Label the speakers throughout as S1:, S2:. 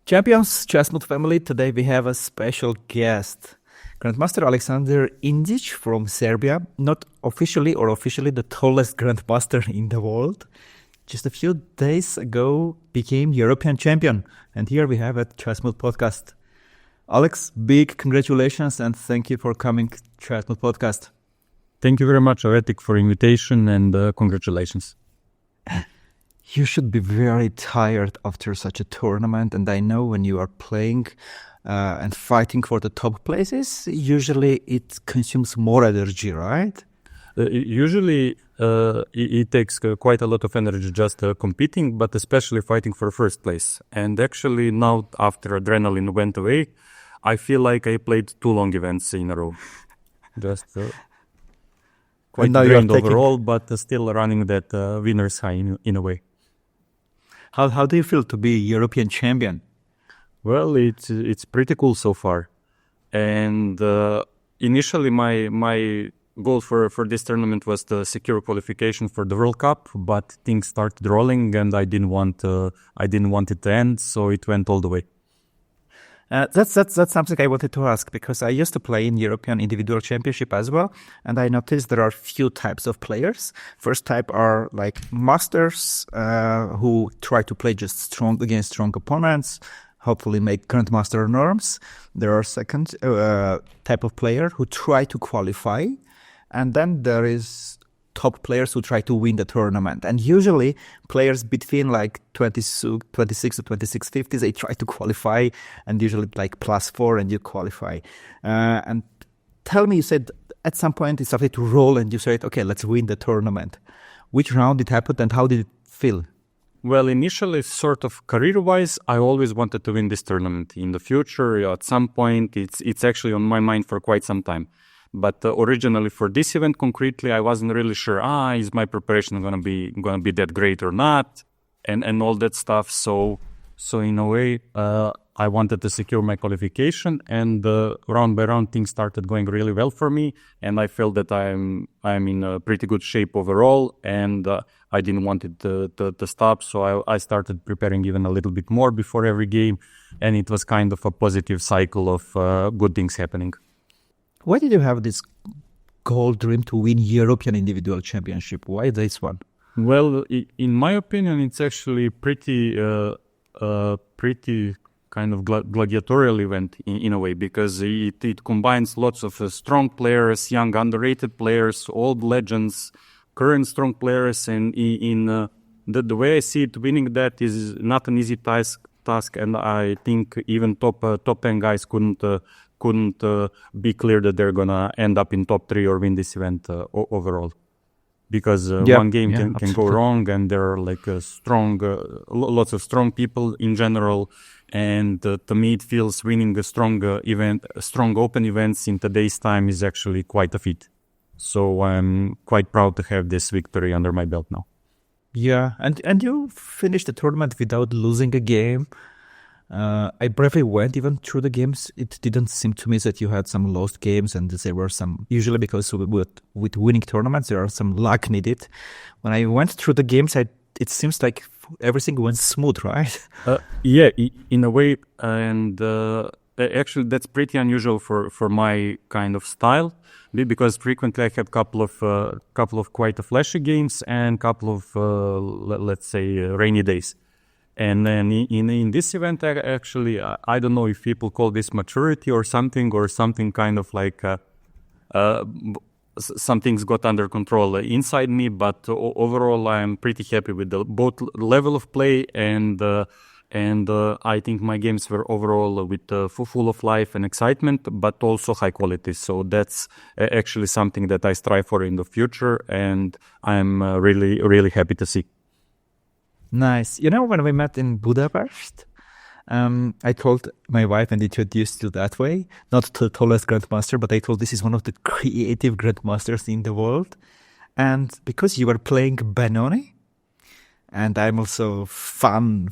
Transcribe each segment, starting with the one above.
S1: Champions, ChessMood family, today we have a special guest. Grandmaster Aleksandar Indjic from Serbia, not officially or officially the tallest Grandmaster in the world. Just a few days ago became European champion. And here we have a ChessMood podcast. Alex, big congratulations and thank you for coming to ChessMood podcast.
S2: Thank you very much, Avetik, for invitation and congratulations.
S1: You should be very tired after such a tournament, and I know when you are playing and fighting for the top places, usually it consumes more energy, right?
S2: Usually it takes quite a lot of energy just competing, but especially fighting for first place. And actually now, after adrenaline went away, I feel like I played 2 long events in a row. Just quite drained overall, but still running that winner's high in a way.
S1: How do you feel to be European champion?
S2: Well, it's pretty cool so far. And initially my goal for this tournament was to secure qualification for the World Cup, but things started rolling and I didn't want it to end, so it went all the way.
S1: That's something I wanted to ask, because I used to play in European Individual Championship as well, and I noticed there are few types of players. First type are like masters who try to play just strong against strong opponents, hopefully make Grandmaster norms. There are second type of player who try to qualify, and then there is top players who try to win the tournament. And usually players between like 26 to 2650, they try to qualify, and usually like +4 and you qualify. And tell me, you said at some point it started to roll and you said, okay, let's win the tournament. Which round it happened and how did it feel?
S2: Well, initially, sort of career-wise, I always wanted to win this tournament. In the future, at some point, it's actually on my mind for quite some time. But originally for this event concretely, I wasn't really sure, is my preparation gonna be that great or not, and all that stuff. So in a way, I wanted to secure my qualification, and round by round things started going really well for me, and I felt that I'm in a pretty good shape overall, and I didn't want it to stop. So I started preparing even a little bit more before every game, and it was kind of a positive cycle of good things happening.
S1: Why did you have this goal dream to win European Individual Championship? Why this one?
S2: Well, in my opinion, it's actually pretty kind of gladiatorial event in a way, because it combines lots of strong players, young underrated players, old legends, current strong players, and the way I see it, winning that is not an easy task, and I think even top 10 guys couldn't be clear that they're gonna end up in top 3 or win this event overall, because one game can go wrong, and there are like lots of strong people in general, and to me it feels winning a strong open events in today's time is actually quite a feat. So I'm quite proud to have this victory under my belt now.
S1: Yeah, and you finished the tournament without losing a game. I briefly went even through the games. It didn't seem to me that you had some lost games, and there were some, usually because with winning tournaments there are some luck needed. When I went through the games, it seems like everything went smooth, right?
S2: Yeah, in a way, and actually that's pretty unusual for my kind of style, because frequently I had couple of quite flashy games and couple of let's say rainy days. And then in this event, actually, I don't know if people call this maturity or something kind of like some things got under control inside me. But overall, I'm pretty happy with both level of play and I think my games were overall with full of life and excitement, but also high quality. So that's actually something that I strive for in the future, and I'm really, really happy to see.
S1: Nice. You know, when we met in Budapest, I told my wife and introduced you that way, not the tallest Grandmaster, but I told this is one of the creative Grandmasters in the world. And because you were playing Benoni, and I'm also fan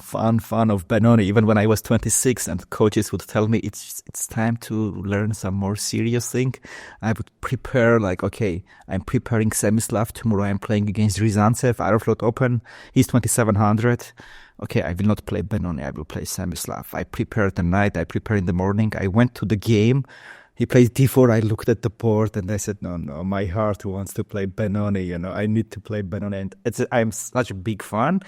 S1: of Benoni, even when I was 26 and coaches would tell me it's time to learn some more serious thing, I would prepare like, okay, I'm preparing Semislav. Tomorrow I'm playing against Ryzantsev, Aeroflot Open. He's 2700. okay, I will not play Benoni, I will play Samislav. I prepared the night, I prepared in the morning, I went to the game. He played d4, I looked at the board and I said, no, my heart wants to play Benoni, I need to play Benoni. And I'm such a big fan.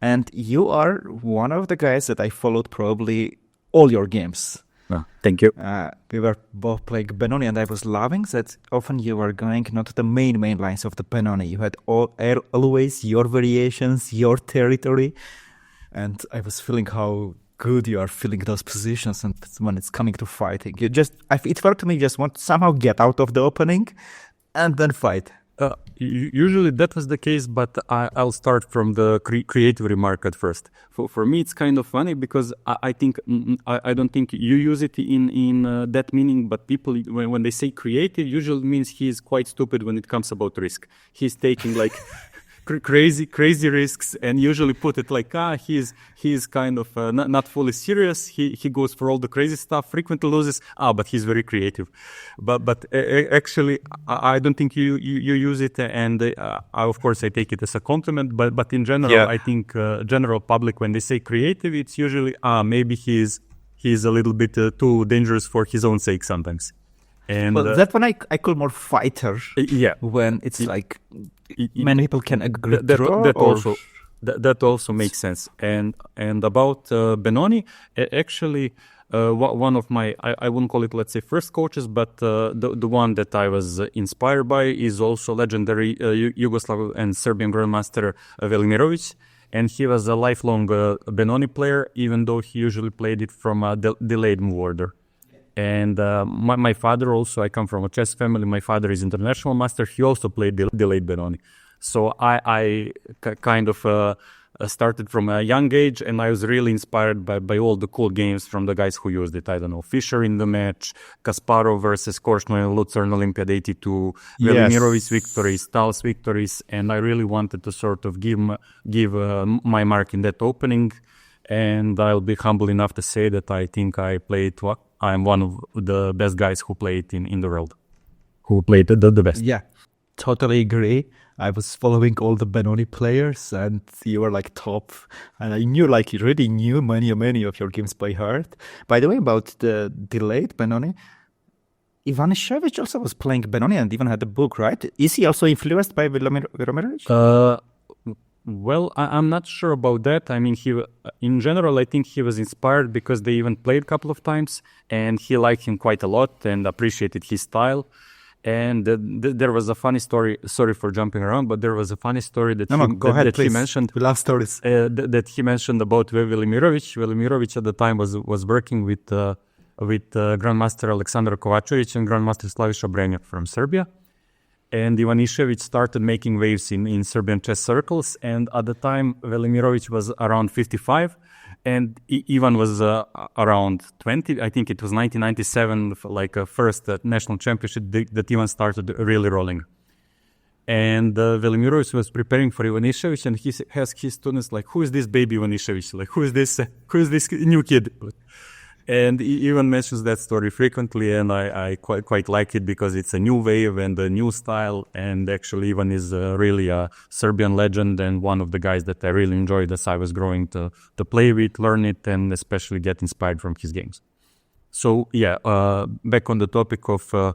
S1: And you are one of the guys that I followed probably all your games.
S2: Oh, thank you.
S1: We were both playing Benoni, and I was loving that often you were going not the main lines of the Benoni. You had always your variations, your territory, and I was feeling how good you are filling those positions. And when it's coming to fighting, it felt to me you just want to somehow get out of the opening and then fight.
S2: Usually that was the case, but I'll start from the creative remark at first. For me, it's kind of funny because I think I don't think you use it in that meaning, but people when they say creative, usually means he's quite stupid when it comes about risk. He's taking like crazy risks, and usually put it like he's kind of not fully serious. He goes for all the crazy stuff, frequently loses, but he's very creative. But actually I don't think you use it, and of course I take it as a compliment, but in general I think general public, when they say creative, it's usually maybe he's a little bit too dangerous for his own sake sometimes. And
S1: that one I call more fighter. When it's like many people can agree.
S2: That also makes sense. And about Benoni, actually, one of my I wouldn't call it, let's say, first coaches, but the one that I was inspired by is also legendary Yugoslav and Serbian Grandmaster Velimirovic. And he was a lifelong Benoni player, even though he usually played it from a delayed move order. And my father also, I come from a chess family. My father is international master. He also played delayed Benoni. So I kind of started from a young age, and I was really inspired by all the cool games from the guys who used it. I don't know, Fischer in the match, Kasparov versus Korchnoi and Lucerne Olympiad 82, Velimirovic victories, Stahl's victories, and I really wanted to sort of give my mark in that opening. And I'll be humble enough to say that I think I'm one of the best guys who played in the world, who played the best.
S1: Yeah, totally agree. I was following all the Benoni players, and you were like top. And I knew, like, you really knew many of your games by heart. By the way, about the delayed Benoni, Ivanišević also was playing Benoni and even had a book, right? Is he also influenced by Velimirovic?
S2: Well, I'm not sure about that. I mean, in general, I think he was inspired because they even played a couple of times, and he liked him quite a lot and appreciated his style. And there was a funny story. Sorry for jumping around, but there was a funny story that he mentioned.
S1: We love stories.
S2: That he mentioned about Velimirovic. Velimirovic at the time was working with Grandmaster Aleksandar Kovačević and Grandmaster Slaviša Brenja from Serbia. And Ivanišević started making waves in Serbian chess circles. And at the time, Velimirovic was around 55. And Ivan was around 20. I think it was 1997, like a first national championship that Ivan started really rolling. And Velimirovic was preparing for Ivanišević, and he asked his students, like, who is this baby Ivanišević? Like, who is this new kid? And Ivan mentions that story frequently, and I quite like it because it's a new wave and a new style. And actually, Ivan is really a Serbian legend and one of the guys that I really enjoyed as I was growing to play with, learn it, and especially get inspired from his games. So yeah, back on the topic of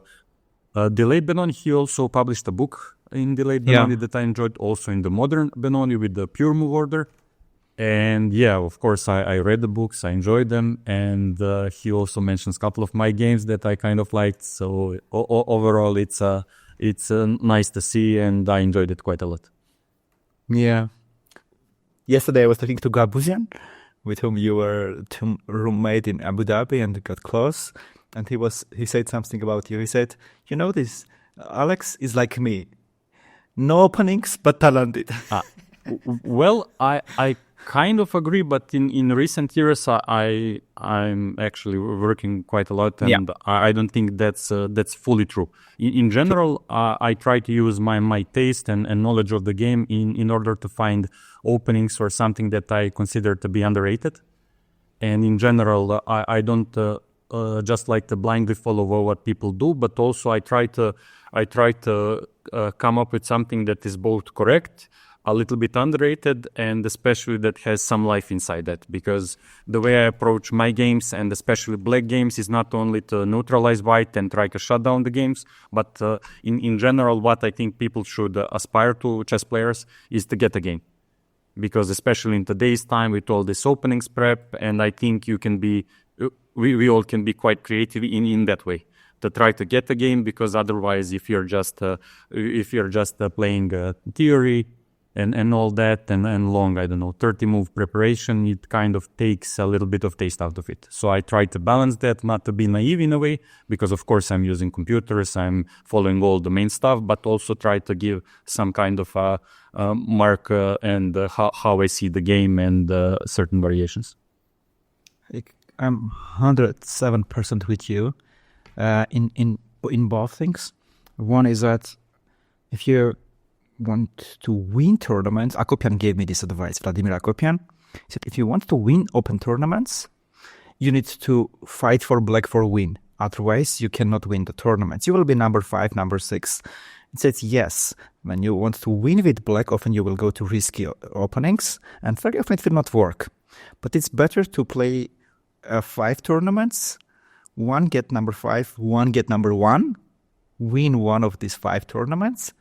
S2: delayed Benoni, he also published a book in delayed Benoni that I enjoyed, also in the modern Benoni with the pure move order. And yeah, of course, I read the books, I enjoyed them, and he also mentions a couple of my games that I kind of liked. So overall, it's nice to see, and I enjoyed it quite a lot.
S1: Yeah. Yesterday I was talking to Gabuzian, with whom you were roommate in Abu Dhabi and got close. And he said something about you. He said, you know this, Alex is like me. No openings, but talented.
S2: Well, I kind of agree, but in recent years, I'm actually working quite a lot, and I don't think that's fully true. In general, I try to use my taste and knowledge of the game in order to find openings or something that I consider to be underrated. And in general, I don't just like to blindly follow what people do, but also I try to come up with something that is both correct, a little bit underrated, and especially that has some life inside that, because the way I approach my games, and especially black games, is not only to neutralize white and try to shut down the games, but in general, what I think people should aspire to, chess players, is to get a game. Because especially in today's time with all this openings prep, and I think you can be, we all can be quite creative in that way, to try to get a game, because otherwise if you're just playing theory and all that, and long, I don't know, 30 move preparation, it kind of takes a little bit of taste out of it. So I try to balance that, not to be naive in a way, because of course I'm using computers, I'm following all the main stuff, but also try to give some kind of mark and how I see the game and certain variations.
S1: I'm 107% with you in both things. One is that if you want to win tournaments, Akopian gave me this advice, Vladimir Akopian. He said, if you want to win open tournaments, you need to fight for black for win. Otherwise, you cannot win the tournaments. You will be number 5, number 6. It says, yes, when you want to win with black, often you will go to risky openings, and very often it will not work. But it's better to play 5 tournaments, one get number 5, one get number 1, win one of these 5 tournaments,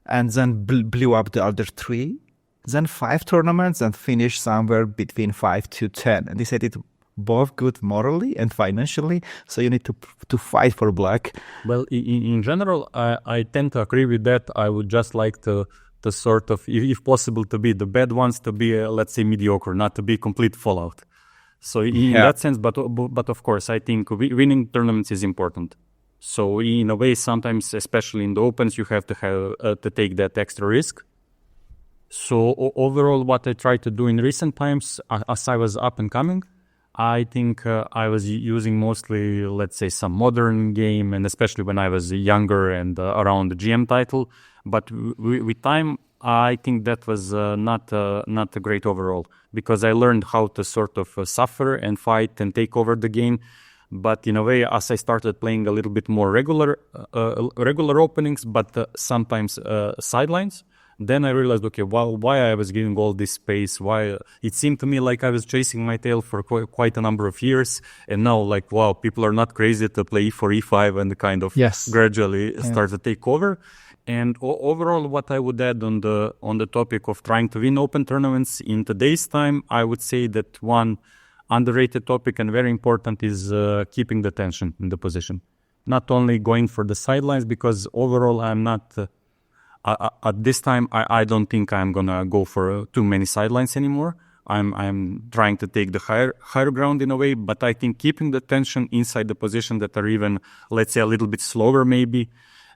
S1: and then blew up the other 3, then 5 tournaments, and finish somewhere between 5 to 10. And they said it both good morally and financially, so you need to fight for black.
S2: Well, in general, I tend to agree with that. I would just like to sort of, if possible, to be the bad ones, to be, let's say, mediocre, not to be complete fallout. So in that sense, but of course, I think winning tournaments is important. So in a way, sometimes, especially in the opens, you have to take that extra risk. So overall, what I try to do in recent times, as I was up and coming, I think I was using mostly, let's say, some modern game, and especially when I was younger and around the GM title. But with time, I think that was not a great overall, because I learned how to sort of suffer and fight and take over the game. But in a way, as I started playing a little bit more regular openings, but sometimes sidelines, then I realized, okay, well, why I was giving all this space, why it seemed to me like I was chasing my tail for quite a number of years. And now, like, wow, people are not crazy to play e4, e5 and kind of gradually start to take over. And overall, what I would add on the topic of trying to win open tournaments in today's time, I would say that one underrated topic and very important is keeping the tension in the position. Not only going for the sidelines, because overall I'm not... at this time, I don't think I'm gonna go for too many sidelines anymore. I'm trying to take the higher ground in a way, but I think keeping the tension inside the position that are even, let's say, a little bit slower maybe,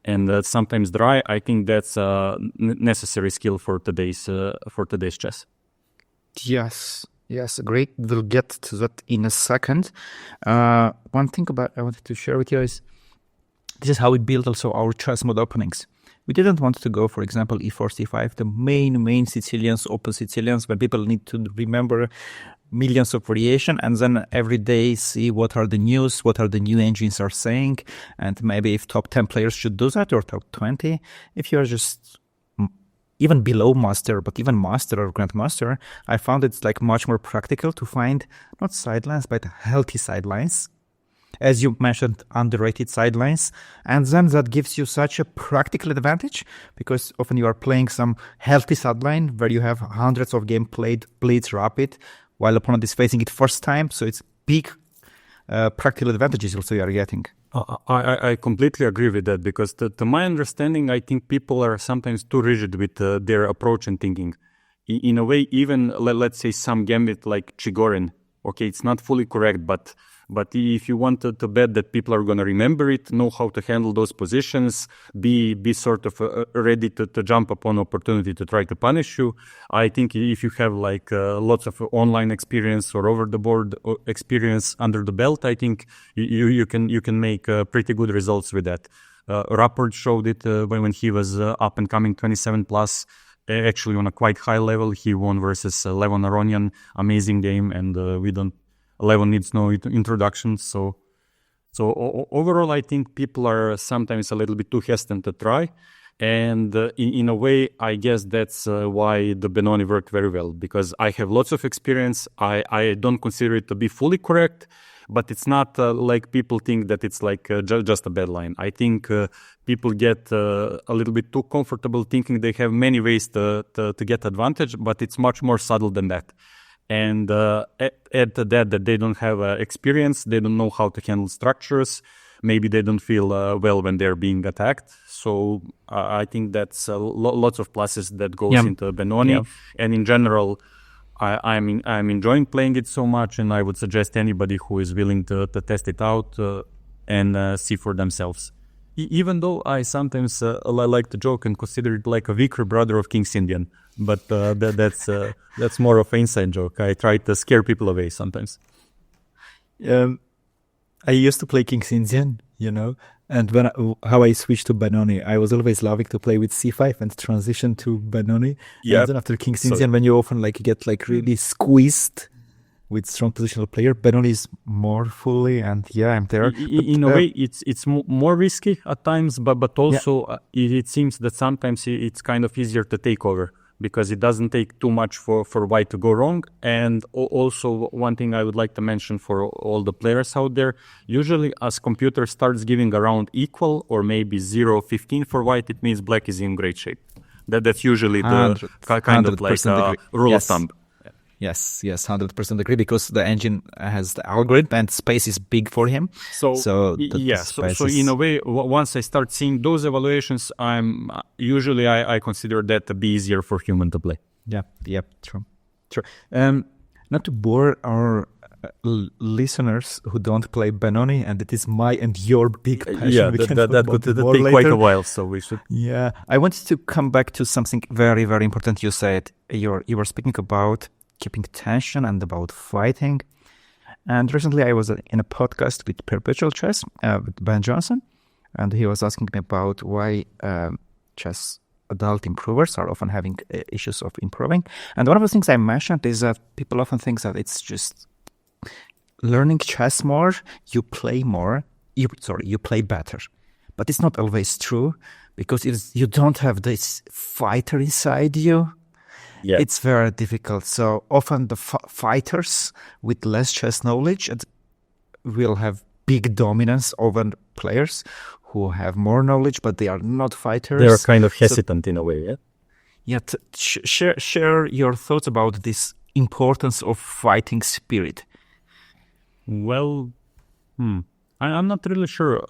S2: and sometimes dry, I think that's a necessary skill for today's chess.
S1: Yes, great. We'll get to that in a second. One thing I wanted to share with you is this is how we build also our ChessMood openings. We didn't want to go, for example, e4, c5, the main Sicilians, open Sicilians, when people need to remember millions of variation, and then every day see what are the news, what are the new engines are saying, and maybe if top 10 players should do that, or top 20. If you're just even below master, but even master or grandmaster, I found it's like much more practical to find not sidelines, but healthy sidelines. As you mentioned, underrated sidelines, and then that gives you such a practical advantage, because often you are playing some healthy sideline where you have hundreds of game played, blitz rapid, while opponent is facing it first time, so it's big practical advantages also you are getting.
S2: I completely agree with that, because to my understanding, I think people are sometimes too rigid with their approach and thinking. In a way, even let's say some gambit like Chigorin, okay, it's not fully correct, but if you want to bet that people are going to remember it, know how to handle those positions, be sort of ready to jump upon opportunity to try to punish you, I think if you have like lots of online experience or over the board experience under the belt, I think you can make pretty good results with that. Rapport showed it when he was up and coming 27 plus. Actually on a quite high level, he won versus Levon Aronian, amazing game, and Levon needs no introduction. So overall, I think people are sometimes a little bit too hesitant to try. And in a way, I guess that's why the Benoni worked very well, because I have lots of experience. I don't consider it to be fully correct, but it's not like people think that it's like just a bad line. I think people get a little bit too comfortable thinking they have many ways to get advantage, but it's much more subtle than that. And add to that they don't have experience, they don't know how to handle structures. Maybe they don't feel well when they're being attacked. So I think that's lots of pluses that goes into Benoni. Yeah. And in general, I'm enjoying playing it so much, and I would suggest anybody who is willing to test it out and see for themselves. Even though I sometimes like to joke and consider it like a weaker brother of King's Indian, but that's more of an inside joke. I try to scare people away sometimes.
S1: I used to play King's Indian, and how I switched to Benoni, I was always loving to play with c5 and transition to Benoni. Yeah. And then after King's Indian, when you often get really squeezed with strong positional player, Benoni is more fully, and I'm there.
S2: In a way, it's more risky at times, but also it seems that sometimes it's kind of easier to take over, because it doesn't take too much for white to go wrong. And also, one thing I would like to mention for all the players out there, usually as computer starts giving around equal or maybe 0-15 for white, it means black is in great shape. That's usually the kind of like rule of thumb.
S1: Yes, 100% agree, because the engine has the algorithm and space is big for him. So
S2: in a way, once I start seeing those evaluations, I consider that to be easier for human to play.
S1: Yeah, true. Not to bore our listeners who don't play Benoni, and it is my and your big passion.
S2: Yeah, that would take quite a while, so we should.
S1: Yeah, I wanted to come back to something very, very important. You said you were speaking about keeping tension and about fighting. And recently I was in a podcast with Perpetual Chess with Ben Johnson, and he was asking me about why chess adult improvers are often having issues of improving. And one of the things I mentioned is that people often think that it's just learning chess more, you play better. But it's not always true, because you don't have this fighter inside you. Yeah. It's very difficult. So often the fighters with less chess knowledge will have big dominance over players who have more knowledge, but they are not fighters.
S2: They are kind of hesitant in a way, yeah?
S1: Yeah, share your thoughts about this importance of fighting spirit.
S2: Well, I'm not really sure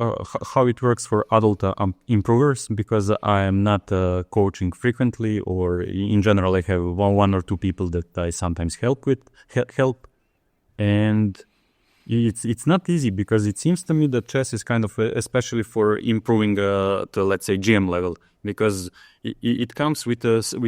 S2: how it works for adult improvers, because I am not coaching frequently, or in general I have one or two people that I sometimes help, and it's not easy, because it seems to me that chess is kind of, especially for improving to, let's say, GM level, because it comes with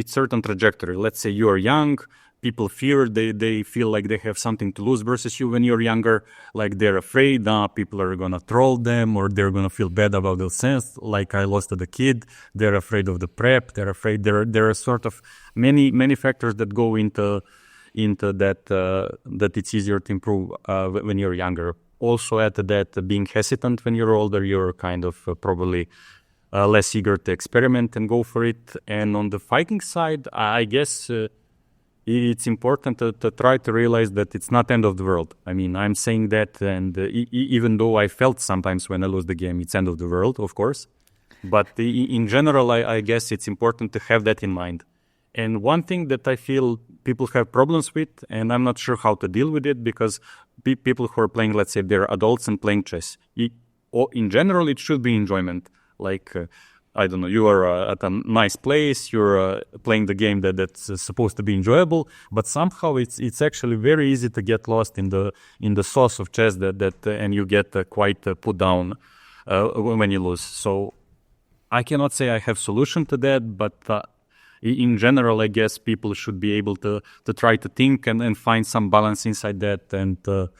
S2: certain trajectory. Let's say you are young. People fear, they feel like they have something to lose versus you when you're younger, like they're afraid people are gonna troll them, or they're gonna feel bad about themselves, like I lost to the kid. They're afraid of the prep, they're afraid, there are sort of many factors that go into that it's easier to improve when you're younger. Also add to that, being hesitant when you're older, you're kind of probably less eager to experiment and go for it. And on the fighting side, I guess it's important to try to realize that it's not end of the world. I mean, I'm saying that, and even though I felt sometimes when I lose the game, it's end of the world, of course. But in general, I guess it's important to have that in mind. And one thing that I feel people have problems with, and I'm not sure how to deal with it, because people who are playing, let's say they're adults and playing chess, in general, it should be enjoyment. Like, I don't know, you are at a nice place, you're playing the game that's supposed to be enjoyable, but somehow it's actually very easy to get lost in the sauce of chess and you get quite put down when you lose. So I cannot say I have solution to that, but in general, I guess people should be able to try to think and find some balance inside that, and to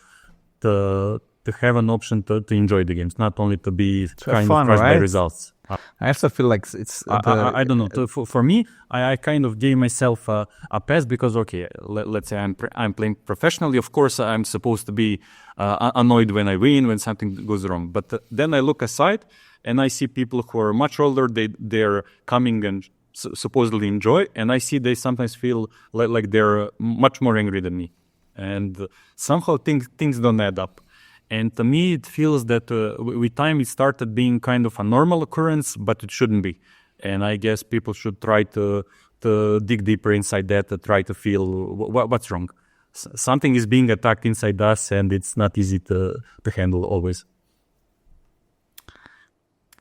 S2: have an option to enjoy the games, not only to be kind of crushed by results.
S1: I also feel like it's
S2: I don't know. For me, I kind of gave myself a pass because, okay, let's say I'm playing professionally. Of course, I'm supposed to be annoyed when I win, when something goes wrong. But then I look aside and I see people who are much older. They're coming and supposedly enjoy, and I see they sometimes feel like they're much more angry than me, and somehow things don't add up. And to me, it feels that with time it started being kind of a normal occurrence, but it shouldn't be. And I guess people should try to dig deeper inside that, to try to feel what's wrong. Something is being attacked inside us, and it's not easy to handle always.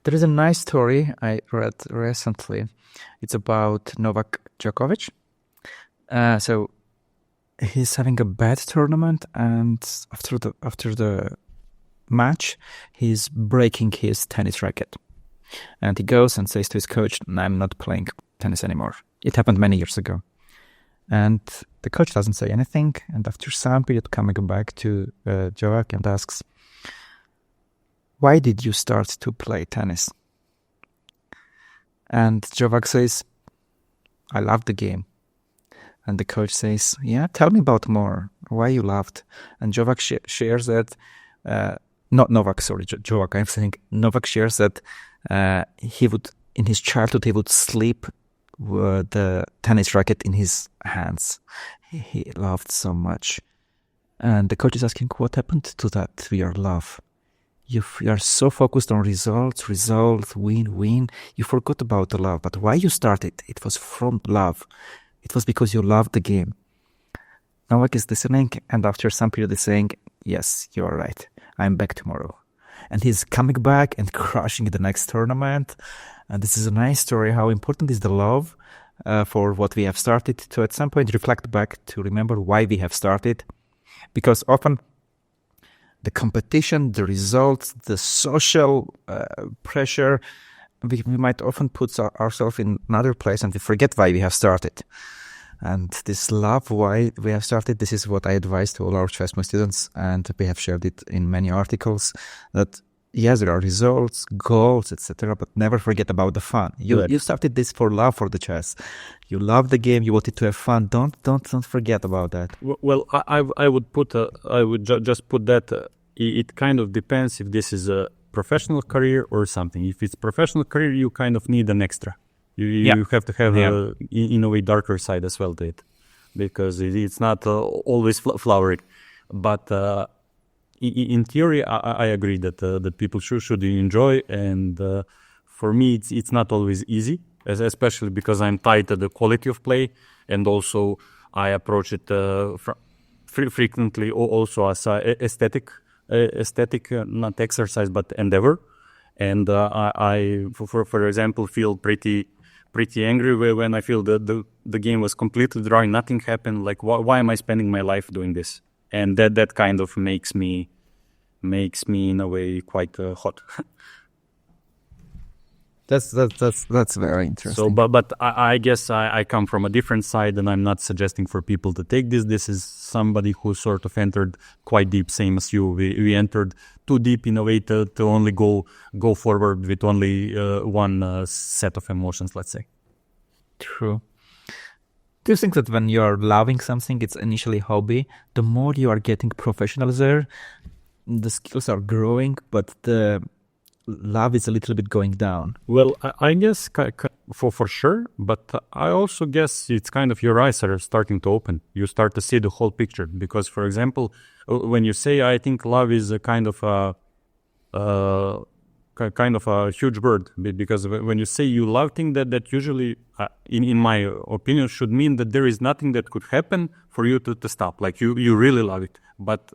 S1: There is a nice story I read recently. It's about Novak Djokovic. So he's having a bad tournament, and after the match, he's breaking his tennis racket. And he goes and says to his coach, "I'm not playing tennis anymore." It happened many years ago. And the coach doesn't say anything. And after some period, coming back to Novak and asks, "Why did you start to play tennis?" And Novak says, "I love the game." And the coach says, "Yeah, tell me about more. Why you loved?" And Novak shares that, Novak, I'm saying Novak shares that he would, in his childhood, he would sleep with the tennis racket in his hands. He loved so much. And the coach is asking, "What happened to that, to your love? You are so focused on results, win. You forgot about the love. But why you started? It was from love. It was because you loved the game." Novak is listening, and after some period is saying, "Yes, you are right. I'm back tomorrow." And he's coming back and crushing the next tournament. And this is a nice story, how important is the love for what we have started, to at some point reflect back to remember why we have started. Because often the competition, the results, the social pressure, we might often put ourselves in another place and we forget why we have started. And this love why we have started, this is what I advise to all our ChessMood students, and we have shared it in many articles, that yes, there are results, goals, etc., but never forget about the fun. You started this for love for the chess. You love the game, you wanted to have fun. Don't forget about that.
S2: Well, I would just put that it kind of depends if this is a professional career or something. If it's professional career, you kind of need an extra. You have to have in a way darker side as well to it, because it's not always flowery. But in theory, I agree that people should enjoy, and for me, it's not always easy, especially because I'm tied to the quality of play, and also I approach it frequently also as aesthetic, not exercise but endeavor. And I for example, feel pretty angry when I feel that the game was completely dry, nothing happened. Like, why am I spending my life doing this? And that kind of makes me in a way quite hot.
S1: That's very interesting.
S2: So, but I guess I come from a different side, and I'm not suggesting for people to take this. This is somebody who sort of entered quite deep, same as you. We entered too deep in a way to only go forward with only one set of emotions, let's say.
S1: True. Do you think that when you are loving something, it's initially hobby, the more you are getting professional there, the skills are growing, but the love is a little bit going down?
S2: Well, I guess for sure, but I also guess it's kind of your eyes are starting to open. You start to see the whole picture, because, for example, when you say, I think love is a kind of a huge word, because when you say you love things, that usually, in my opinion, should mean that there is nothing that could happen for you to stop. Like you really love it. But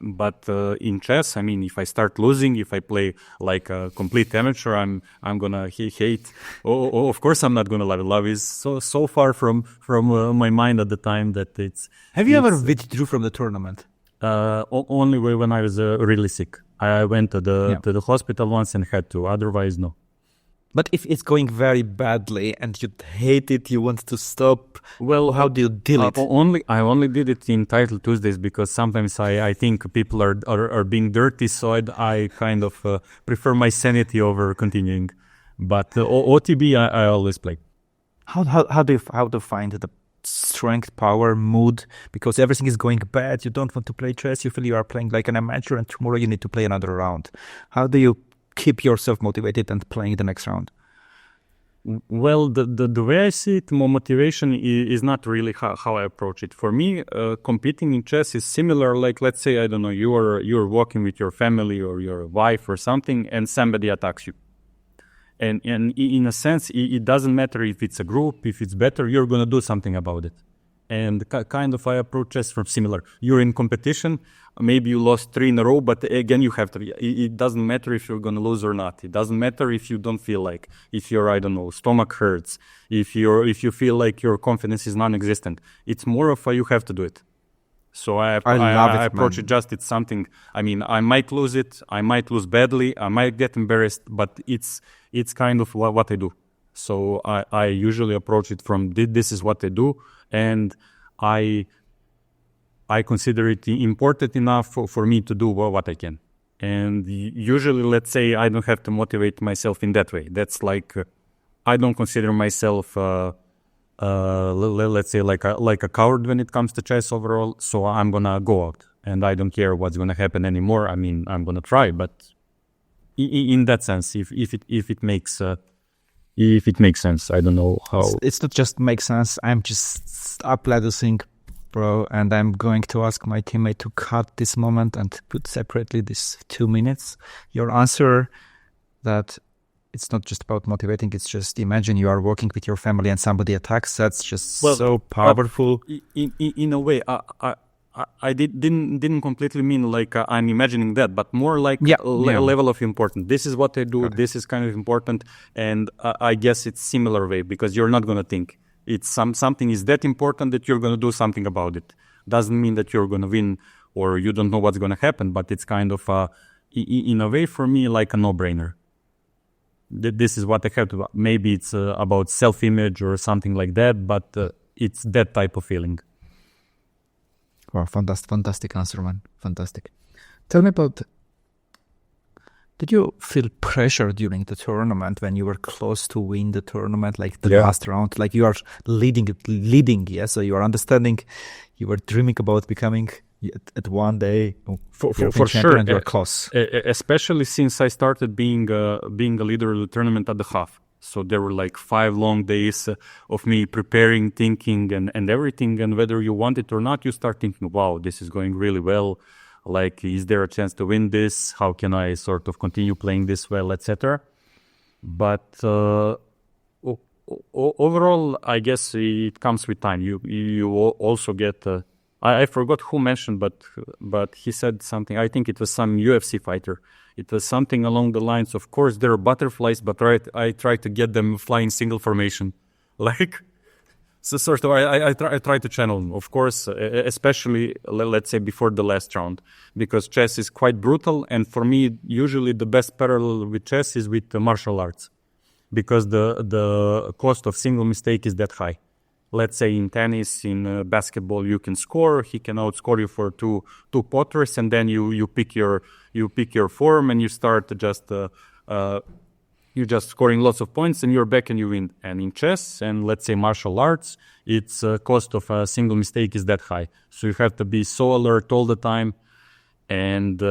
S2: in chess, I mean, if I start losing, if I play like a complete amateur, I'm gonna hate. Oh, of course I'm not gonna love it. Love is so far from my mind at the time that it's.
S1: Have you ever withdrew from the tournament?
S2: Only when I was really sick. I went to the hospital once and had to. Otherwise, no.
S1: But if it's going very badly and you hate it, you want to stop,
S2: well,
S1: how do you deal it?
S2: I only did it in Title Tuesdays, because sometimes I think people are being dirty, so I kind of prefer my sanity over continuing. But OTB, I always play.
S1: How do you find the strength, power, mood? Because everything is going bad. You don't want to play chess. You feel you are playing like an amateur, and tomorrow you need to play another round. How do you keep yourself motivated and playing the next round?
S2: Well, the way I see it, more motivation is not really how I approach it. For me, competing in chess is similar. Like, let's say, I don't know, you're walking with your family or your wife or something, and somebody attacks you. And in a sense, it doesn't matter if it's a group, if it's better, you're going to do something about it. And kind of I approach chess from similar. You're in competition, maybe you lost 3 in a row, but again, you have to, it doesn't matter if you're going to lose or not. It doesn't matter if you don't feel like, if your, I don't know, stomach hurts, if you feel like your confidence is non-existent. It's more of a, you have to do it. So I approach it just, it's something, I mean, I might lose it, I might lose badly, I might get embarrassed, but it's kind of what I do. So I usually approach it from, this is what I do, and I consider it important enough for me to do what I can. And usually, let's say, I don't have to motivate myself in that way. That's like, I don't consider myself, let's say, like a coward when it comes to chess overall. So I'm gonna go out, and I don't care what's gonna happen anymore. I mean, I'm gonna try, but in that sense, if it makes sense, I don't know how.
S1: It's not just make sense. I'm just uploading, bro, and I'm going to ask my teammate to cut this moment and put separately these 2 minutes. Your answer that it's not just about motivating, it's just imagine you are working with your family and somebody attacks. That's just so powerful.
S2: In a way, I didn't completely mean like I'm imagining that, but more like level of importance. This is what I do. Okay. This is kind of important, and I guess it's similar way, because you're not gonna think it's something is that important that you're gonna do something about it. Doesn't mean that you're gonna win or you don't know what's gonna happen, but it's kind of in a way for me like a no-brainer. This is what I have to. Maybe it's about self-image or something like that, but it's that type of feeling.
S1: Wow, fantastic answer, man. Fantastic. Tell me about, did you feel pressure during the tournament when you were close to win the tournament, like the last round? Like you are leading, yeah? So you are understanding, you were dreaming about becoming at one day
S2: for sure, and you're close. Especially since I started being a leader of the tournament at the half. So there were like 5 long days of me preparing, thinking, and everything. And whether you want it or not, you start thinking, wow, this is going really well. Like, is there a chance to win this? How can I sort of continue playing this well, etc. But overall, I guess it comes with time. You also get... I forgot who mentioned, but he said something. I think it was some UFC fighter. It was something along the lines, of course, there are butterflies, but I try to get them flying single formation. Like, so sort of, I try to channel them, of course, especially, let's say, before the last round, because chess is quite brutal. And for me, usually the best parallel with chess is with martial arts, because the cost of single mistake is that high. Let's say in tennis, in basketball, you can score. He can outscore you for two potters, and then you pick your form, and you start you're just scoring lots of points, and you're back and you win. And in chess and let's say martial arts, its cost of a single mistake is that high. So you have to be so alert all the time, and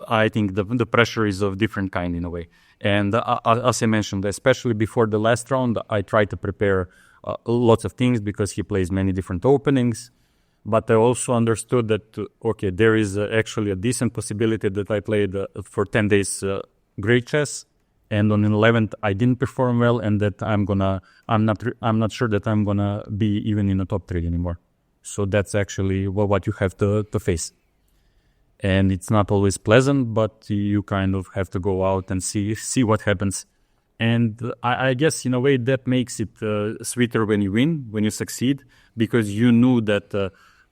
S2: I think the pressure is of different kind in a way. And as I mentioned, especially before the last round, I try to prepare lots of things because he plays many different openings. But I also understood that, okay, there is actually a decent possibility that I played for 10 days great chess, and on the 11th I didn't perform well, and that I'm not sure that I'm gonna be even in the top 3 anymore. So that's actually what you have to face. And it's not always pleasant, but you kind of have to go out and see what happens. And I guess in a way that makes it sweeter when you win, when you succeed, because you knew that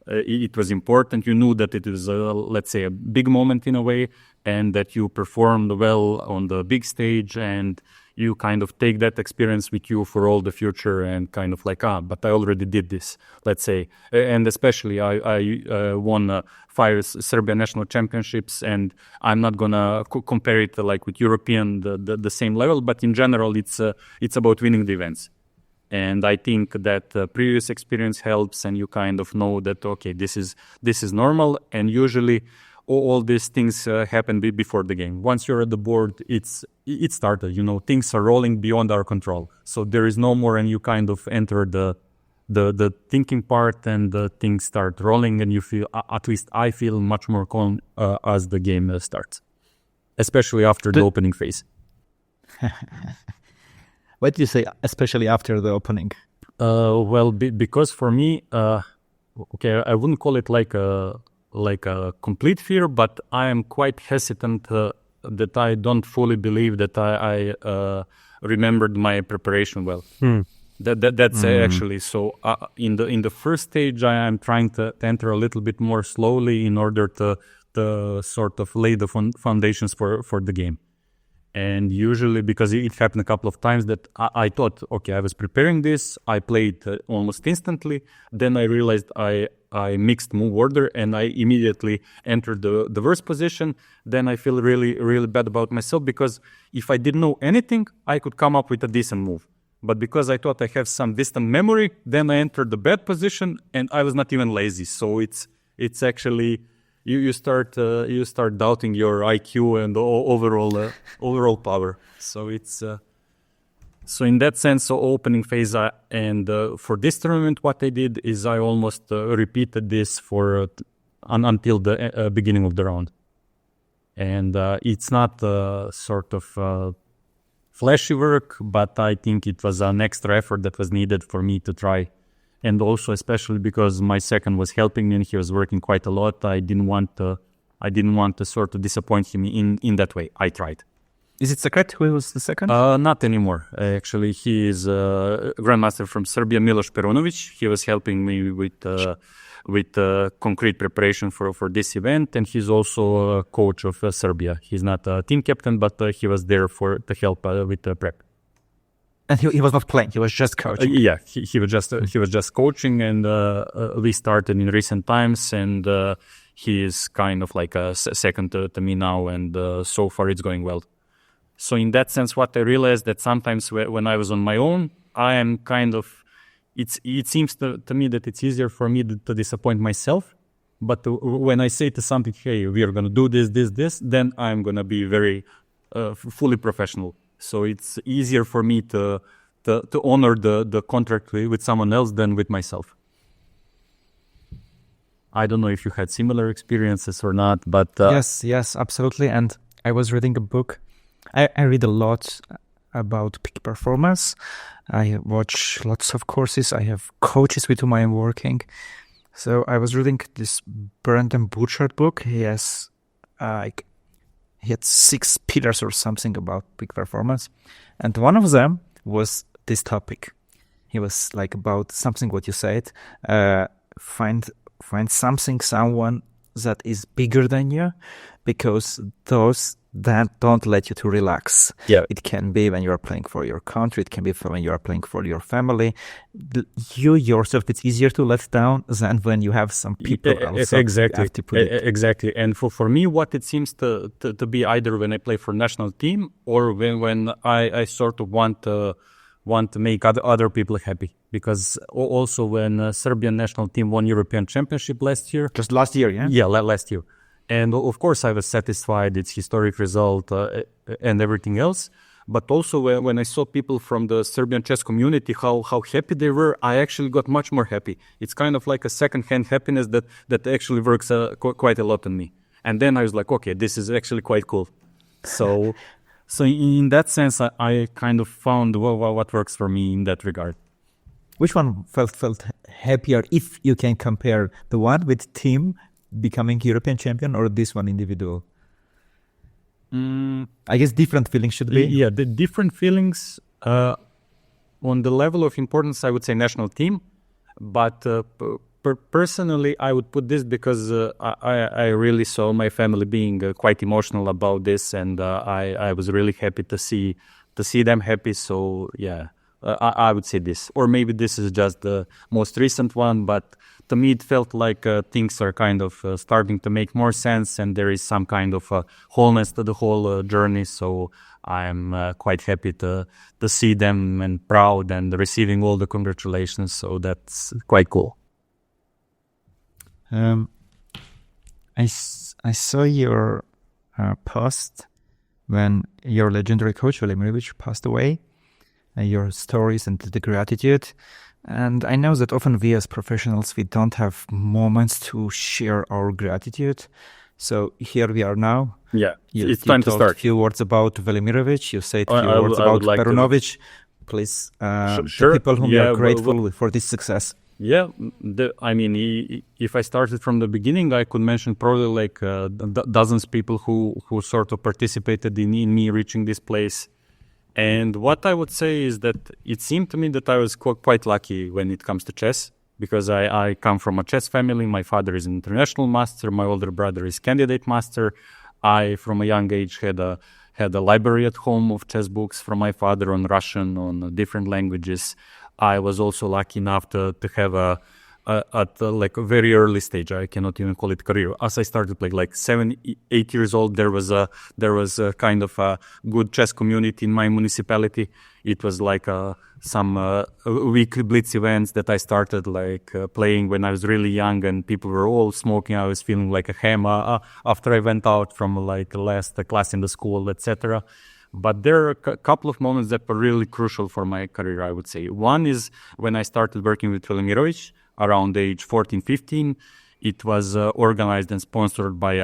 S2: it was important. You knew that it was, let's say, a big moment in a way, and that you performed well on the big stage, and you kind of take that experience with you for all the future and kind of like, but I already did this, let's say. And especially I won 5 Serbian national championships, and I'm not gonna compare it like with European, the same level, but in general, it's about winning the events. And I think that previous experience helps, and you kind of know that, okay, this is normal, and usually all these things happen before the game. Once you're at the board, it started. Things are rolling beyond our control. So there is no more, and you kind of enter the thinking part, and things start rolling, and you feel, at least I feel, much more calm as the game starts, especially after the opening phase.
S1: What do you say, especially after the opening?
S2: Well, because for me, okay, I wouldn't call it like a complete fear, but I am quite hesitant that I don't fully believe that I remembered my preparation well. That's actually so. In the first stage, I am trying to enter a little bit more slowly in order to sort of lay the foundations for the game. And usually, because it happened a couple of times that I thought, okay, I was preparing this, I played almost instantly. Then I realized I mixed move order, and I immediately entered the worst position. Then I feel really, really bad about myself, because if I didn't know anything, I could come up with a decent move. But because I thought I have some distant memory, then I entered the bad position, and I was not even lazy. So it's actually... You start doubting your IQ and overall power. So it's so in that sense, so opening phase, and for this tournament, what I did is I almost repeated this for until the beginning of the round, and it's not sort of flashy work, but I think it was an extra effort that was needed for me to try. And also, especially because my second was helping me and he was working quite a lot, I didn't want to sort of disappoint him in that way. I tried.
S1: Is it secret who was the second?
S2: Not anymore. Actually, he is a Grandmaster from Serbia, Miloš Perunović. He was helping me with concrete preparation for this event, and he's also a coach of Serbia. He's not a team captain, but he was there to help with the prep.
S1: And he was not playing; he was just coaching.
S2: Yeah, he was just coaching, and we started in recent times, and he is kind of like a second to me now, and so far it's going well. So in that sense, what I realized that sometimes when I was on my own, I am kind of, it seems to me that it's easier for me to disappoint myself. But when I say to something, hey, we are going to do this, then I'm going to be very fully professional. So it's easier for me to honor the contract with someone else than with myself. I don't know if you had similar experiences or not, but...
S1: Yes, absolutely. And I was reading a book. I read a lot about peak performance. I watch lots of courses. I have coaches with whom I am working. So I was reading this Brandon Burchard book. He has he had 6 pillars or something about peak performance. And one of them was this topic. He was like about something what you said. Find someone that is bigger than you, because those that don't let you to relax.
S2: Yeah.
S1: It can be when you are playing for your country. It can be when you are playing for your family. You yourself, it's easier to let down than when you have some people also.
S2: Exactly. And for me, what it seems to be either when I play for national team or when I sort of want to make other people happy. Because also when Serbian national team won European Championship last year.
S1: Just last year, yeah?
S2: Yeah, last year. And of course, I was satisfied, it's historic result and everything else. But also when I saw people from the Serbian chess community, how happy they were, I actually got much more happy. It's kind of like a second-hand happiness that actually works quite a lot on me. And then I was like, okay, this is actually quite cool. So in that sense, I kind of found what works for me in that regard.
S1: Which one felt happier, if you can compare the one with team becoming European champion or this one individual? I guess different feelings should be.
S2: Yeah, the different feelings on the level of importance, I would say national team. But personally, I would put this because I really saw my family being quite emotional about this, and I was really happy to see see them happy. So yeah, I would say this, or maybe this is just the most recent one, but to me it felt like things are kind of starting to make more sense, and there is some kind of wholeness to the whole journey. So I'm quite happy to see them and proud and receiving all the congratulations. So that's quite cool.
S1: I saw your post when your legendary coach Velimirovic passed away, your stories and the gratitude. And I know that often we as professionals, we don't have moments to share our gratitude. So here we are now.
S2: Yeah, it's time to start.
S1: A few words about Velimirovic. You said a few words about Perunovic. Please,
S2: sure.
S1: The people whom you are grateful for this success.
S2: Yeah, I mean, if I started from the beginning, I could mention probably like dozens of people who sort of participated in me reaching this place. And what I would say is that it seemed to me that I was quite lucky when it comes to chess, because I come from a chess family. My father is an international master. My older brother is candidate master. I, from a young age, had a library at home of chess books from my father on Russian, on different languages. I was also lucky enough to have at like a very early stage, I cannot even call it career. As I started playing like 7, 8 years old, there was a kind of a good chess community in my municipality. It was like some weekly blitz events that I started like playing when I was really young, and people were all smoking. I was feeling like a ham after I went out from like the last class in the school, etc. But there are a couple of moments that were really crucial for my career, I would say. One is when I started working with Velimirovic around age 14, 15. It was organized and sponsored by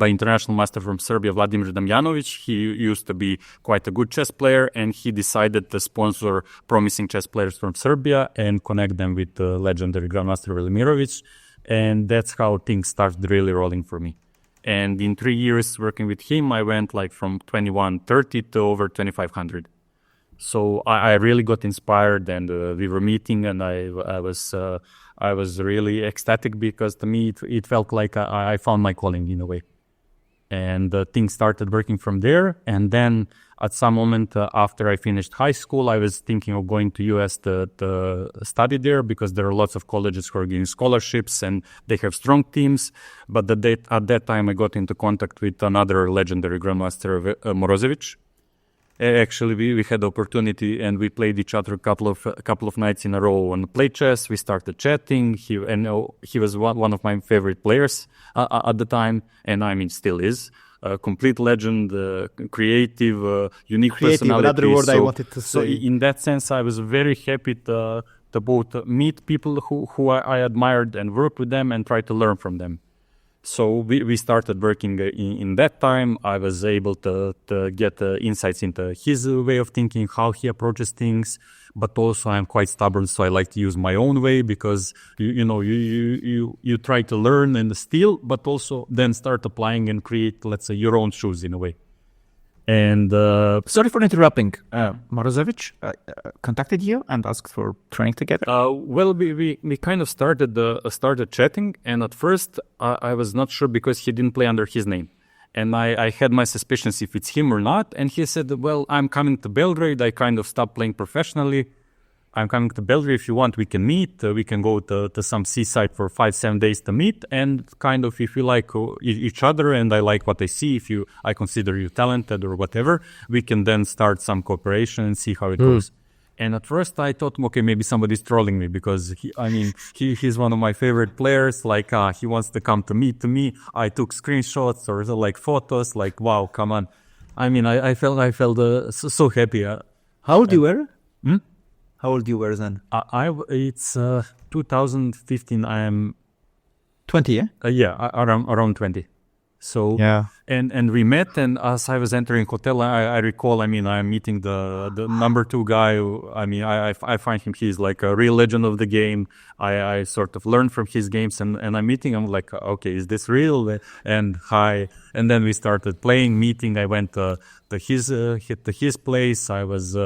S2: international master from Serbia, Vladimir Damjanovic. He used to be quite a good chess player, and he decided to sponsor promising chess players from Serbia and connect them with the legendary Grandmaster Velimirovic. And that's how things started really rolling for me. And in 3 years working with him, I went like from 2130 to over 2500. So I really got inspired, and we were meeting, and I was really ecstatic, because to me it felt like I found my calling in a way. And things started working from there. And then at some moment after I finished high school, I was thinking of going to US to study there, because there are lots of colleges who are giving scholarships and they have strong teams. But at that time, I got into contact with another legendary Grandmaster, Morozevich. Actually, we had the opportunity, and we played each other a couple of nights in a row on play chess. We started chatting. He was one of my favorite players at the time, and I mean still is. A complete legend, creative, unique personality.
S1: Another word I wanted to say.
S2: So in that sense, I was very happy to both meet people who I admired and work with them and try to learn from them. So we started working in that time. I was able to get insights into his way of thinking, how he approaches things. But also I'm quite stubborn, so I like to use my own way, because you try to learn and steal, but also then start applying and create, let's say, your own shoes in a way. And
S1: sorry for interrupting. Morozevich contacted you and asked for training together.
S2: Well, we kind of started chatting, and at first I was not sure, because he didn't play under his name, and I had my suspicions if it's him or not. And he said, "Well, I'm coming to Belgrade. I kind of stopped playing professionally. I'm coming to Belgrade. If you want, we can meet. We can go to some seaside for 5-7 days to meet. And kind of, if you like each other and I like what I see, I consider you talented or whatever, we can then start some cooperation and see how it goes." And at first I thought, okay, maybe somebody's trolling me, because he's one of my favorite players. Like he wants to come to me. I took screenshots or like photos. Like, wow, come on. I mean, I felt so happy.
S1: How old you were? How old you were then?
S2: It's 2015. I am
S1: 20, yeah?
S2: Yeah, around 20. So
S1: yeah,
S2: and we met, and as I was entering hotel, I recall. I mean, I'm meeting the number 2 guy. I find him. He's like a real legend of the game. I sort of learned from his games, and I'm meeting. I'm like, okay, is this real? And hi, and then we started playing, meeting. I went to his place. I was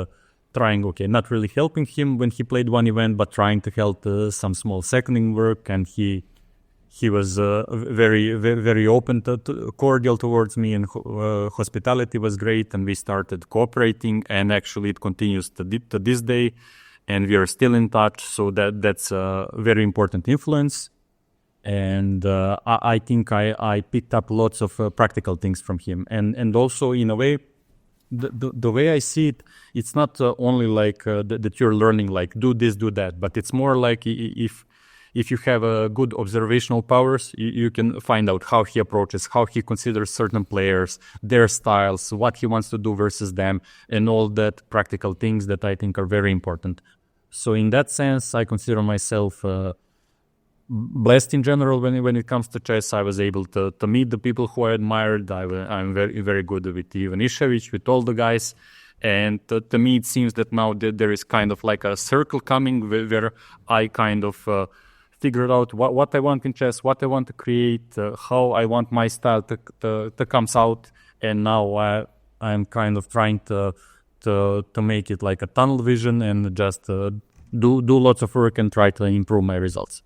S2: trying, not really helping him when he played one event, but trying to help some small seconding work, and he He was very open, cordial towards me, and hospitality was great. And we started cooperating, and actually it continues to this day, and we are still in touch. So that's a very important influence. And I think I picked up lots of practical things from him, and also in a way. The way I see it, it's not only like that you're learning like do this, do that, but it's more like if you have good observational powers, you can find out how he approaches, how he considers certain players, their styles, what he wants to do versus them, and all that practical things that I think are very important. So in that sense, I consider myself blessed in general when it comes to chess. I was able to meet the people who I admired. I'm very good with Ivan Išević, with all the guys. And to me, it seems that now there is kind of like a circle coming where I kind of figured out what I want in chess, what I want to create, how I want my style to come out. And now I'm kind of trying to make it like a tunnel vision and just do lots of work and try to improve my results.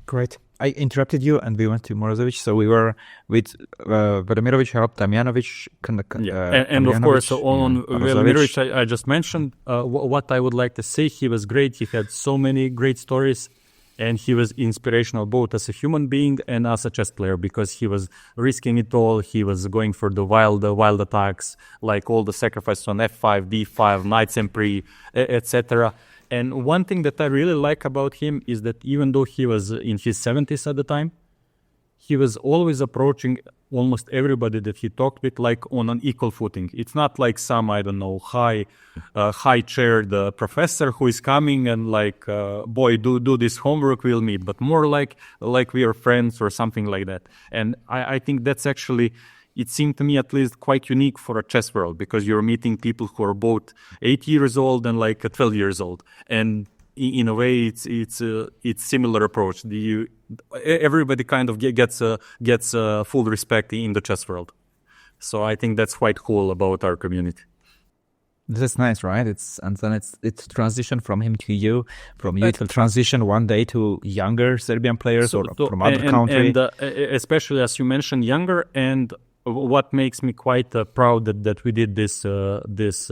S1: Great. I interrupted you and we went to Morozevich. So we were with Velimirovic, Damjanovic,
S2: and of course on Velimirovic I just mentioned. What I would like to say, he was great. He had so many great stories, and he was inspirational both as a human being and as a chess player, because he was risking it all. He was going for the wild attacks, like all the sacrifices on f5, d5, knights m3, etc. And one thing that I really like about him is that even though he was in his 70s at the time, he was always approaching almost everybody that he talked with like on an equal footing. It's not like some, I don't know, high-chaired professor who is coming and like, boy, do this homework, we'll meet. But more like we are friends or something like that. And I think that's actually, it seemed to me at least quite unique for a chess world, because you're meeting people who are both 8 years old and like 12 years old. And in a way, it's similar approach. Everybody kind of gets full respect in the chess world. So I think that's quite cool about our community.
S1: That's nice, right? It's transition from him to you, from you to transition one day to younger Serbian players from other country.
S2: And especially as you mentioned, younger. And what makes me quite proud that we did this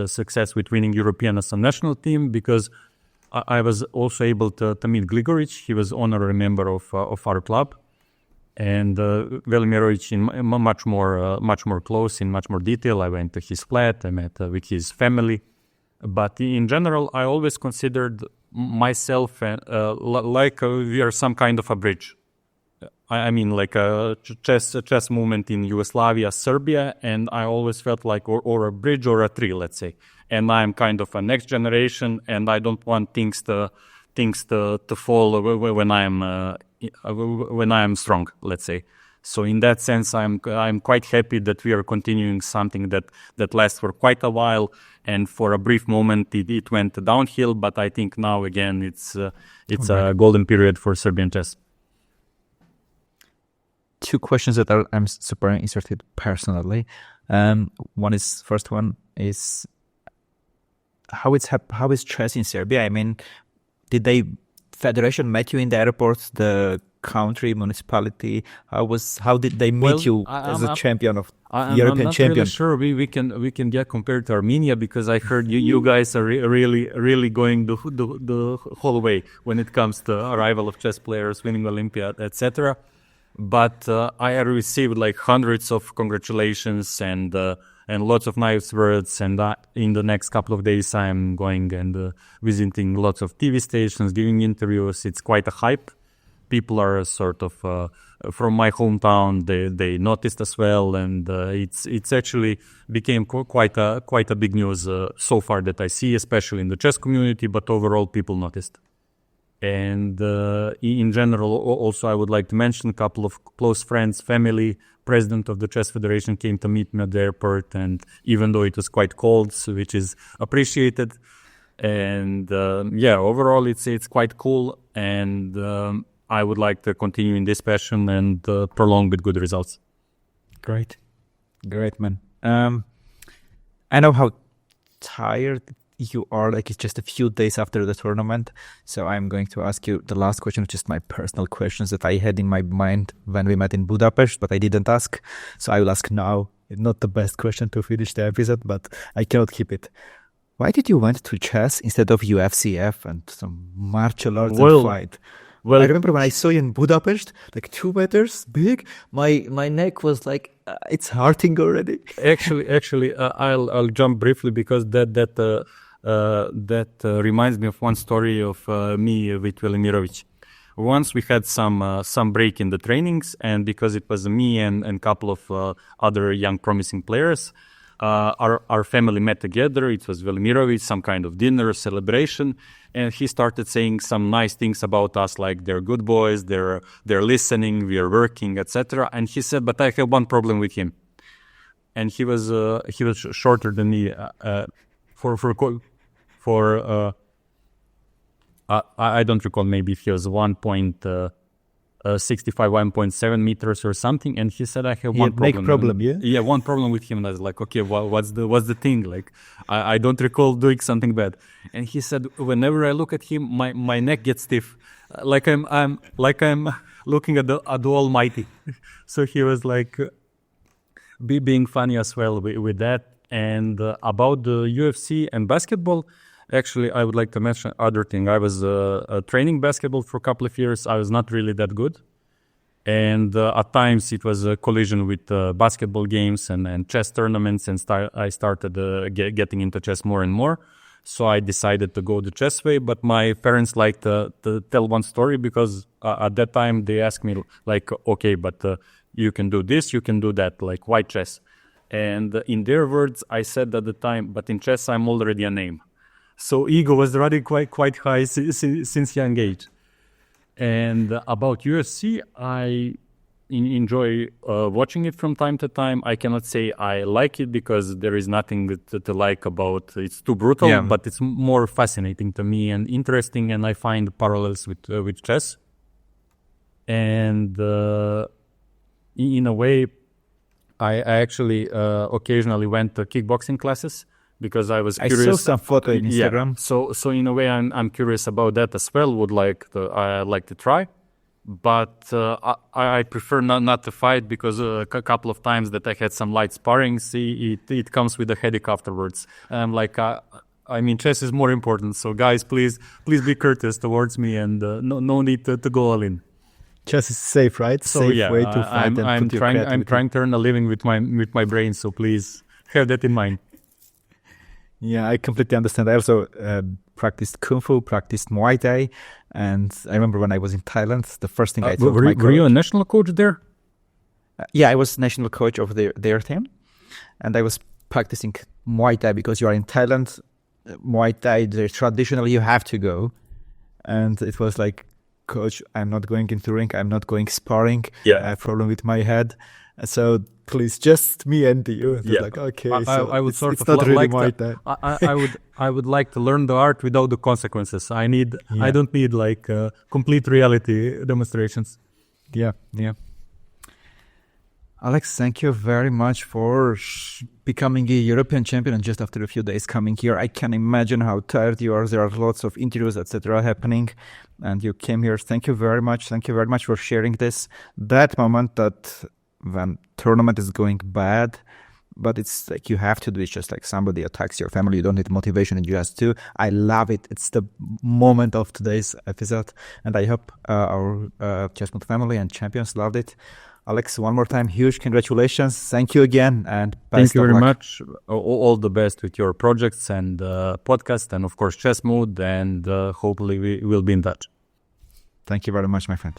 S2: success with winning European as a national team, because I was also able to meet Gligoric. He was honorary member of our club, and Velimirovic in much more close, in much more detail. I went to his flat. I met with his family. But in general, I always considered myself like we are some kind of a bridge. I mean, like a chess movement in Yugoslavia, Serbia, and I always felt like or a bridge or a tree, let's say. And I'm kind of a next generation, and I don't want things to fall when I'm strong, let's say. So in that sense, I'm quite happy that we are continuing something that lasts for quite a while. And for a brief moment, it went downhill, but I think now again it's a golden period for Serbian chess.
S1: Two questions that I'm super interested personally. First one is how is chess in Serbia? I mean, did the federation met you in the airport, the country, municipality? How did they meet you as a champion of European champion?
S2: I'm not really sure we can get compared to Armenia, because I heard you guys are really going the whole way when it comes to arrival of chess players, winning Olympiad, etc. But I received like hundreds of congratulations and lots of nice words. And in the next couple of days, I'm going and visiting lots of TV stations, giving interviews. It's quite a hype. People are sort of from my hometown. They noticed as well, and it's actually became quite a big news so far that I see, especially in the chess community. But overall, people noticed. And in general, also, I would like to mention a couple of close friends, family, president of the Chess Federation came to meet me at the airport. And even though it was quite cold, which is appreciated. And overall, it's quite cool. And I would like to continue in this passion and prolong with good results.
S1: Great, man. I know how tired you are like, it's just a few days after the tournament. So I'm going to ask you the last question, which is my personal questions that I had in my mind when we met in Budapest, but I didn't ask. So I will ask now. Not the best question to finish the episode, but I cannot keep it. Why did you went to chess instead of UFCF and some martial arts and fight? Well, I remember when I saw you in Budapest, like 2 meters big, my neck was like, it's hurting already.
S2: Actually, I'll jump briefly because that reminds me of one story of me with Velimirovic. Once we had some break in the trainings, and because it was me and a couple of other young promising players, our family met together. It was Velimirovic, some kind of dinner celebration, and he started saying some nice things about us, like they're good boys, they're listening, we are working, etc. And he said, but I have one problem with him, and he was shorter than me. I don't recall, maybe he was 1.65, 1.7 meters or something, and he said I have one problem. One problem with him. And I was like, okay, what's the thing? Like, I don't recall doing something bad. And he said, whenever I look at him, my neck gets stiff, like I'm looking at the Almighty. So he was like being funny as well with that. And about the UFC and basketball, actually, I would like to mention other thing. I was training basketball for a couple of years. I was not really that good. And at times it was a collision with basketball games and chess tournaments. And I started getting into chess more and more. So I decided to go the chess way. But my parents liked to tell one story because at that time they asked me, like, okay, but you can do this, you can do that, like white chess. And in their words, I said at the time, but in chess, I'm already a name. So ego was running quite high since young age. And about UFC, I enjoy watching it from time to time. I cannot say I like it because there is nothing to like about it. It's too brutal, but it's more fascinating to me and interesting, and I find parallels with chess. And in a way, I actually occasionally went to kickboxing classes because I was curious.
S1: I saw some photo on Instagram.
S2: Yeah. So in a way, I'm curious about that as well. I like to try, but I prefer not to fight because a couple of times that I had some light sparring, it comes with a headache afterwards. I'm like, I mean, chess is more important. So guys, please be courteous towards me, and no need to go all in.
S1: Chess is safe, right?
S2: So
S1: safe way to fight.
S2: I'm trying to earn a living with my brain. So please have that in mind.
S1: Yeah, I completely understand. I also practiced Kung Fu, practiced Muay Thai. And I remember when I was in Thailand, the first thing I told my coach...
S2: Were you a national coach there?
S1: Yeah, I was national coach of their team. And I was practicing Muay Thai because you are in Thailand. Muay Thai, traditionally you have to go. And it was like, coach, I'm not going into ring. I'm not going sparring.
S2: Yeah.
S1: I have a problem with my head. So please, just me and you. Yeah. Like, okay,
S2: I would sort
S1: it's
S2: of
S1: not really
S2: like
S1: that.
S2: I would like to learn the art without the consequences. I don't need like complete reality demonstrations.
S1: Yeah. Alex, thank you very much for becoming a European champion and just after a few days coming here. I can imagine how tired you are. There are lots of interviews, etc. happening, and you came here. Thank you very much. Thank you very much for sharing this. That moment that when tournament is going bad, but it's like you have to do it, just like somebody attacks your family. You don't need motivation and you just do. I love it. It's the moment of today's episode, and I hope our ChessMood family and champions loved it. Alex, one more time, huge congratulations. Thank you again, and best
S2: Thank you
S1: of
S2: very
S1: luck.
S2: much. All the best with your projects and podcast, and of course ChessMood, and hopefully we will be in touch.
S1: Thank you very much, my friend.